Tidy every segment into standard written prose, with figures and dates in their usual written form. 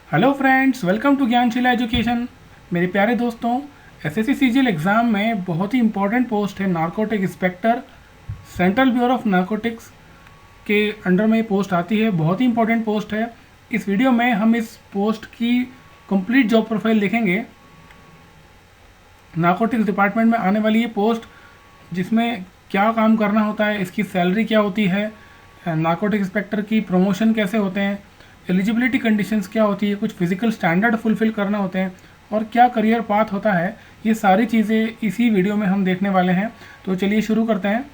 Hello friends, welcome to Gyanshila education. मेरे प्यारे दोस्तों, एसएससी सीजीएल एग्ज़ाम में बहुत ही इंपॉर्टेंट पोस्ट है narcotic inspector. Central bureau of narcotics के अंडर में ये पोस्ट आती है, बहुत ही इंपॉर्टेंट पोस्ट है। इस वीडियो में हम इस पोस्ट की कंप्लीट जॉब प्रोफाइल देखेंगे। नारकोटिक्स डिपार्टमेंट में आने वाली ये पोस्ट, जिसमें क्या काम करना होता है, इसकी सैलरी क्या होती है, नारकोटिक इंस्पेक्टर की प्रमोशन कैसे होते हैं, एलिजिबिलिटी कंडीशंस क्या होती है, कुछ फिजिकल स्टैंडर्ड फुलफिल करना होते हैं और क्या करियर पाथ होता है, ये सारी चीज़ें इसी वीडियो में हम देखने वाले हैं। तो चलिए शुरू करते हैं।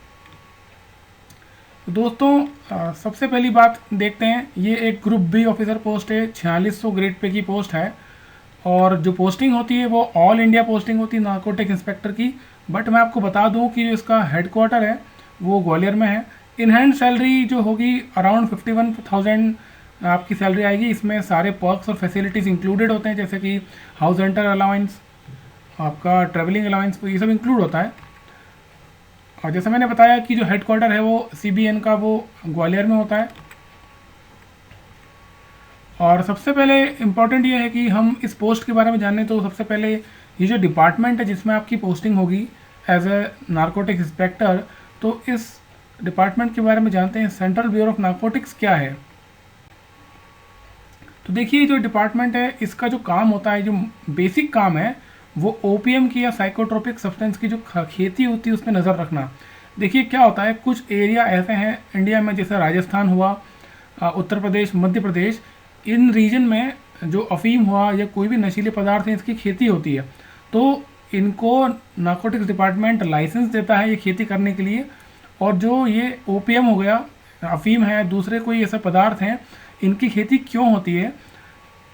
दोस्तों, सबसे पहली बात देखते हैं, ये एक ग्रुप बी ऑफिसर पोस्ट है, 4600 ग्रेड पे की पोस्ट है और जो पोस्टिंग होती है वो ऑल इंडिया पोस्टिंग होती है नारकोटिक इंस्पेक्टर की। बट मैं आपको बता दूं कि जो इसका हेडक्वार्टर है वो ग्वालियर में है। इन हैंड सैलरी जो होगी अराउंड 51,000 आपकी सैलरी आएगी। इसमें सारे पर्क्स और फैसिलिटीज़ इंक्लूडेड होते हैं, जैसे कि हाउस रेंटर अलाउंस, आपका ट्रैवलिंग अलाउंस, ये सब इंक्लूड होता है। और जैसे मैंने बताया कि जो हेडक्वार्टर है वो सीबीएन का वो ग्वालियर में होता है। और सबसे पहले इम्पॉर्टेंट ये है कि हम इस पोस्ट के बारे में जानें तो सबसे पहले ये जो डिपार्टमेंट है जिसमें आपकी पोस्टिंग होगी एज ए नारकोटिक्स इंस्पेक्टर, तो इस डिपार्टमेंट के बारे में जानते हैं। सेंट्रल ब्यूरो ऑफ नारकोटिक्स क्या है? तो देखिए, जो डिपार्टमेंट है इसका जो काम होता है, जो बेसिक काम है, वो ओपीएम की या साइकोट्रोपिक सब्सटेंस की जो खेती होती है उस पर नज़र रखना। देखिए क्या होता है, कुछ एरिया ऐसे हैं इंडिया में, जैसे राजस्थान हुआ, उत्तर प्रदेश, मध्य प्रदेश, इन रीजन में जो अफीम हुआ या कोई भी नशीले पदार्थ हैं इसकी खेती होती है। तो इनको नारकोटिक्स डिपार्टमेंट लाइसेंस देता है ये खेती करने के लिए। और जो ये ओपीएम हो गया, अफीम है, दूसरे कोई ऐसे पदार्थ हैं, इनकी खेती क्यों होती है?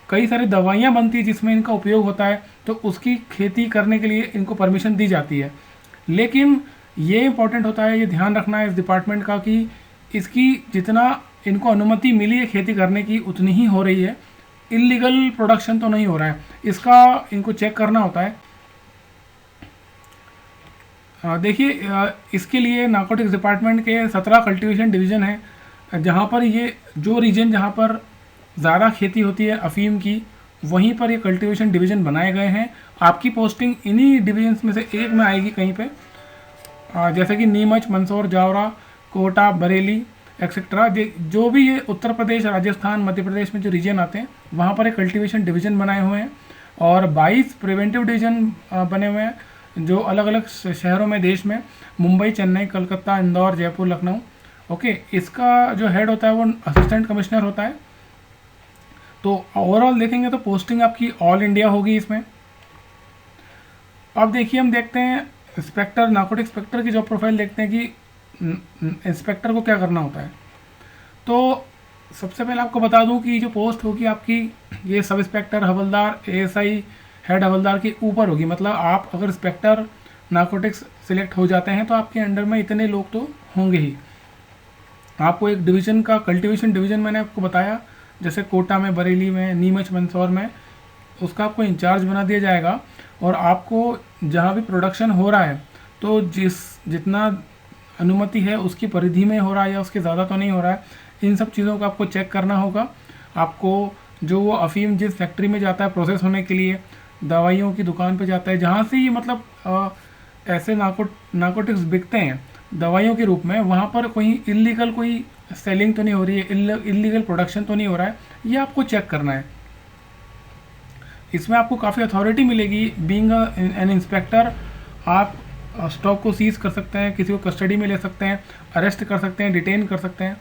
कई सारी दवाइयाँ बनती है जिसमें इनका उपयोग होता है, तो उसकी खेती करने के लिए इनको परमिशन दी जाती है। लेकिन ये इंपॉर्टेंट होता है, ये ध्यान रखना है इस डिपार्टमेंट का कि इसकी जितना इनको अनुमति मिली है खेती करने की उतनी ही हो रही है, इलीगल प्रोडक्शन तो नहीं हो रहा है, इसका इनको चेक करना होता है। देखिए, इसके लिए नारकोटिक्स डिपार्टमेंट के 17 कल्टीवेशन डिवीज़न है, जहाँ पर ये जो रीजन जहाँ पर ज़्यादा खेती होती है अफीम की, वहीं पर ये कल्टीवेशन डिवीज़न बनाए गए हैं। आपकी पोस्टिंग इन्हीं डिवीजन्स में से एक में आएगी कहीं पे, जैसे कि नीमच, मंदसौर, जावरा, कोटा, बरेली एक्सेट्रा। जो भी ये उत्तर प्रदेश, राजस्थान, मध्य प्रदेश में जो रीजन आते हैं वहाँ पर एक कल्टीवेशन डिवीज़न बनाए हुए हैं और 22 प्रिवेंटिव डिवीज़न बने हुए हैं जो अलग अलग शहरों में देश में, मुंबई, चेन्नई, कलकत्ता, इंदौर, जयपुर, लखनऊ। ओके, इसका जो हेड होता है वो असिस्टेंट कमिश्नर होता है। तो ओवरऑल देखेंगे तो पोस्टिंग आपकी ऑल इंडिया होगी इसमें। अब देखिए, हम देखते हैं इंस्पेक्टर, नारकोटिक इंस्पेक्टर की जॉब प्रोफाइल देखते हैं कि इंस्पेक्टर को क्या करना होता है। तो सबसे पहले आपको बता दूं कि जो पोस्ट होगी आपकी, ये सब इंस्पेक्टर, हवलदार, एएसआई, हेड हवलदार के ऊपर होगी। मतलब आप अगर इंस्पेक्टर नारकोटिक्स सिलेक्ट हो जाते हैं तो आपके अंडर में इतने लोग तो होंगे ही। आपको एक डिवीज़न का, कल्टीवेशन डिवीज़न मैंने आपको बताया, जैसे कोटा में, बरेली में, नीमच, मंदसौर में, उसका आपको इंचार्ज बना दिया जाएगा। और आपको जहाँ भी प्रोडक्शन हो रहा है तो जितना अनुमति है उसकी परिधि में हो रहा है या उसके ज़्यादा तो नहीं हो रहा है, इन सब चीज़ों का आपको चेक करना होगा। आपको जो वो अफीम जिस फैक्ट्री में जाता है प्रोसेस होने के लिए, दवाइयों की दुकान पे जाता है, जहाँ से ये मतलब ऐसे नारकोटिक्स बिकते हैं दवाइयों के रूप में, वहाँ पर कोई इलीगल कोई सेलिंग तो नहीं हो रही है, इलीगल प्रोडक्शन तो नहीं हो रहा है, ये आपको चेक करना है। इसमें आपको काफ़ी अथॉरिटी मिलेगी। बीइंग एन इंस्पेक्टर, आप स्टॉक को सीज कर सकते हैं, किसी को कस्टडी में ले सकते हैं, अरेस्ट कर सकते हैं, डिटेन कर सकते हैं।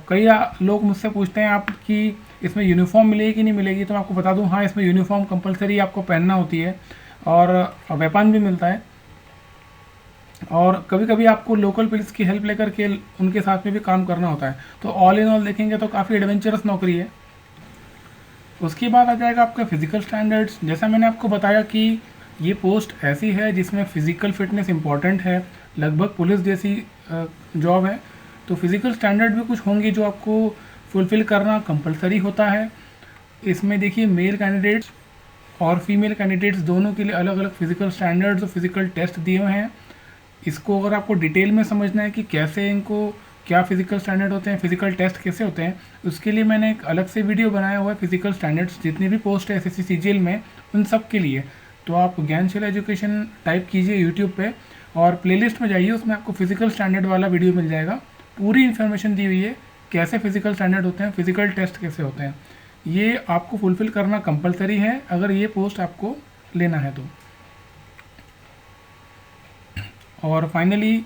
कई लोग मुझसे पूछते हैं आपकी इसमें यूनिफॉर्म मिलेगी कि नहीं मिलेगी, तो मैं आपको बता दूं, हाँ, इसमें यूनिफॉर्म कंपलसरी आपको पहनना होती है और वेपन भी मिलता है। और कभी कभी आपको लोकल पुलिस की हेल्प लेकर के उनके साथ में भी काम करना होता है। तो ऑल इन ऑल देखेंगे तो काफ़ी एडवेंचरस नौकरी है। उसके बाद आ जाएगा आपका फिजिकल स्टैंडर्ड्स। जैसा मैंने आपको बताया कि ये पोस्ट ऐसी है जिसमें फ़िज़िकल फिटनेस इंपॉर्टेंट है, लगभग पुलिस जैसी जॉब है। तो फिज़िकल स्टैंडर्ड भी कुछ होंगे जो आपको फुलफ़िल करना कंपलसरी होता है। इसमें देखिए, मेल कैंडिडेट्स और फीमेल कैंडिडेट्स दोनों के लिए अलग अलग फिज़िकल स्टैंडर्ड्स और फिज़िकल टेस्ट दिए हुए हैं। इसको अगर आपको डिटेल में समझना है कि कैसे इनको क्या फ़िज़िकल स्टैंडर्ड होते हैं, फ़िज़िकल टेस्ट कैसे होते हैं, उसके लिए मैंने एक अलग से वीडियो बनाया हुआ है। फ़िज़िकल स्टैंडर्ड्स जितनी भी पोस्ट है एसएससी सीजीएल में, उन सब के लिए। तो आप ज्ञानशील एजुकेशन टाइप कीजिए यूट्यूब पे और प्लेलिस्ट में जाइए, उसमें आपको फ़िज़िकल स्टैंडर्ड वाला वीडियो मिल जाएगा। पूरी इन्फॉर्मेशन दी हुई है, कैसे फ़िज़िकल स्टैंडर्ड होते हैं, फ़िज़िकल टेस्ट कैसे होते हैं। ये आपको फुलफ़िल करना कंपलसरी है अगर ये पोस्ट आपको लेना है तो। और फाइनली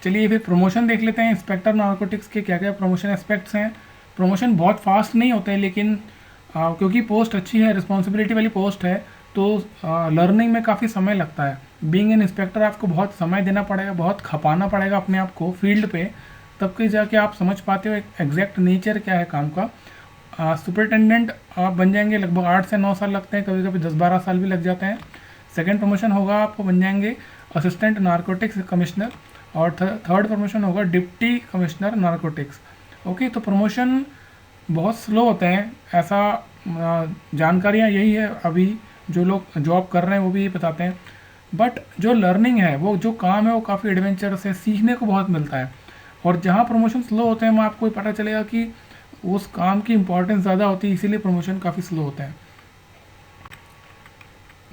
चलिए फिर प्रमोशन देख लेते हैं। इंस्पेक्टर नारकोटिक्स के क्या क्या प्रमोशन एस्पेक्ट्स हैं। प्रमोशन बहुत फास्ट नहीं होते हैं, लेकिन क्योंकि पोस्ट अच्छी है, रिस्पॉन्सिबिलिटी वाली पोस्ट है, तो लर्निंग में काफ़ी समय लगता है। बीइंग एन इंस्पेक्टर आपको बहुत समय देना पड़ेगा, बहुत खपाना पड़ेगा अपने आप को फील्ड पे, तब के जाके आप समझ पाते हो एग्जैक्ट नेचर क्या है काम का। सुपरिटेंडेंट आप बन जाएंगे, लगभग 8 से 9 साल लगते हैं, कभी कभी 10-12 साल भी लग जाते हैं। सेकेंड प्रमोशन होगा, आप बन जाएंगे असिस्टेंट नारकोटिक्स कमिश्नर, और थर्ड प्रमोशन होगा डिप्टी कमिश्नर नारकोटिक्स। ओके, तो प्रमोशन बहुत स्लो होते हैं, ऐसा जानकारियाँ यही है अभी जो लोग जॉब कर रहे हैं वो भी ये बताते हैं। बट जो लर्निंग है, वो जो काम है, वो काफ़ी एडवेंचरस है, सीखने को बहुत मिलता है। और जहाँ प्रमोशन स्लो होते हैं वहाँ आपको पता चलेगा कि उस काम की इम्पोर्टेंस ज़्यादा होती है, इसीलिए प्रमोशन काफ़ी स्लो होता है।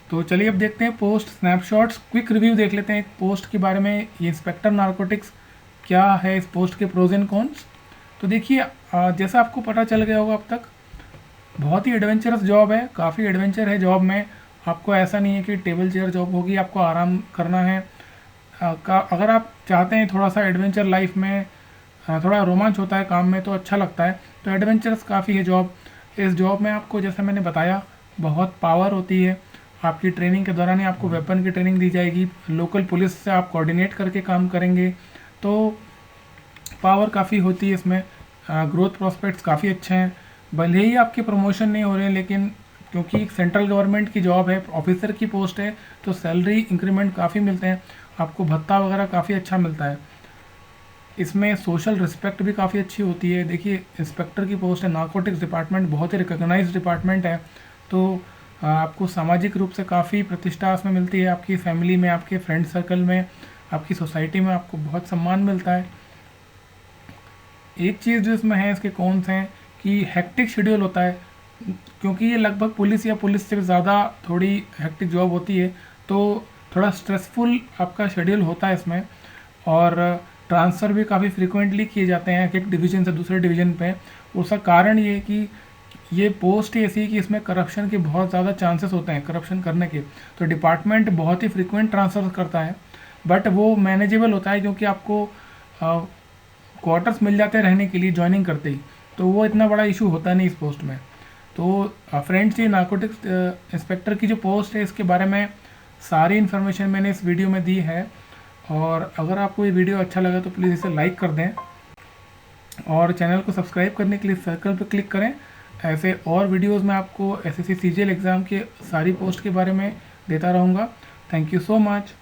तो चलिए अब देखते हैं पोस्ट स्नैपशॉट्स, क्विक रिव्यू देख लेते हैं पोस्ट के बारे में। ये इंस्पेक्टर नारकोटिक्स क्या है, इस पोस्ट के प्रोज एंड कॉन्स। तो देखिए, जैसा आपको पता चल गया होगा अब तक, बहुत ही एडवेंचरस जॉब है, काफ़ी एडवेंचर है जॉब में। आपको ऐसा नहीं है कि टेबल चेयर जॉब होगी, आपको आराम करना है। अगर आप चाहते हैं थोड़ा सा एडवेंचर लाइफ में, थोड़ा रोमांच होता है काम में तो अच्छा लगता है, तो एडवेंचरस काफ़ी है जॉब। इस जॉब में आपको, जैसे मैंने बताया, बहुत पावर होती है। आपकी ट्रेनिंग के दौरान ही आपको वेपन की ट्रेनिंग दी जाएगी, लोकल पुलिस से आप कोऑर्डिनेट करके काम करेंगे, तो पावर काफ़ी होती है इसमें। ग्रोथ प्रॉस्पेक्ट्स काफ़ी अच्छे हैं। भले ही आपके प्रमोशन नहीं हो रहे हैं, लेकिन क्योंकि सेंट्रल गवर्नमेंट की जॉब है, ऑफिसर की पोस्ट है, तो सैलरी इंक्रीमेंट काफ़ी मिलते हैं, आपको भत्ता वगैरह काफ़ी अच्छा मिलता है। इसमें सोशल रिस्पेक्ट भी काफ़ी अच्छी होती है। देखिए, इंस्पेक्टर की पोस्ट है, नारकोटिक्स डिपार्टमेंट बहुत ही रिकॉग्नाइज्ड डिपार्टमेंट है, तो आपको सामाजिक रूप से काफ़ी प्रतिष्ठा इसमें मिलती है। आपकी फैमिली में, आपके फ्रेंड सर्कल में, आपकी सोसाइटी में आपको बहुत सम्मान मिलता है। एक चीज़ जो इसमें है, इसके कौन्स हैं कि हेक्टिक शेड्यूल होता है, क्योंकि ये लगभग पुलिस या पुलिस से ज़्यादा थोड़ी हेक्टिक जॉब होती है, तो थोड़ा स्ट्रेसफुल आपका शेड्यूल होता है इसमें। और ट्रांसफ़र भी काफ़ी फ्रिक्वेंटली किए जाते हैं एक डिवीज़न से दूसरे डिवीज़न पे। उसका कारण ये है कि ये पोस्ट ही ऐसी है कि इसमें करप्शन के बहुत ज़्यादा चांसेस होते हैं, करप्शन करने के, तो डिपार्टमेंट बहुत ही फ्रिक्वेंट ट्रांसफ़र करता है। बट वो मैनेजेबल होता है, क्योंकि आपको क्वार्टर्स मिल जाते हैं रहने के लिए ज्वाइनिंग करते ही, तो वो इतना बड़ा इशू होता नहीं इस पोस्ट में। तो फ्रेंड्स, ये नारकोटिक्स इंस्पेक्टर की जो पोस्ट है, इसके बारे में सारी इन्फॉर्मेशन मैंने इस वीडियो में दी है। और अगर आपको ये वीडियो अच्छा लगा तो प्लीज़ इसे लाइक कर दें, और चैनल को सब्सक्राइब करने के लिए सर्कल पर क्लिक करें। ऐसे और वीडियोस में आपको एसएससी सीजीएल एग्ज़ाम के सारी पोस्ट के बारे में देता रहूँगा। Thank you so much.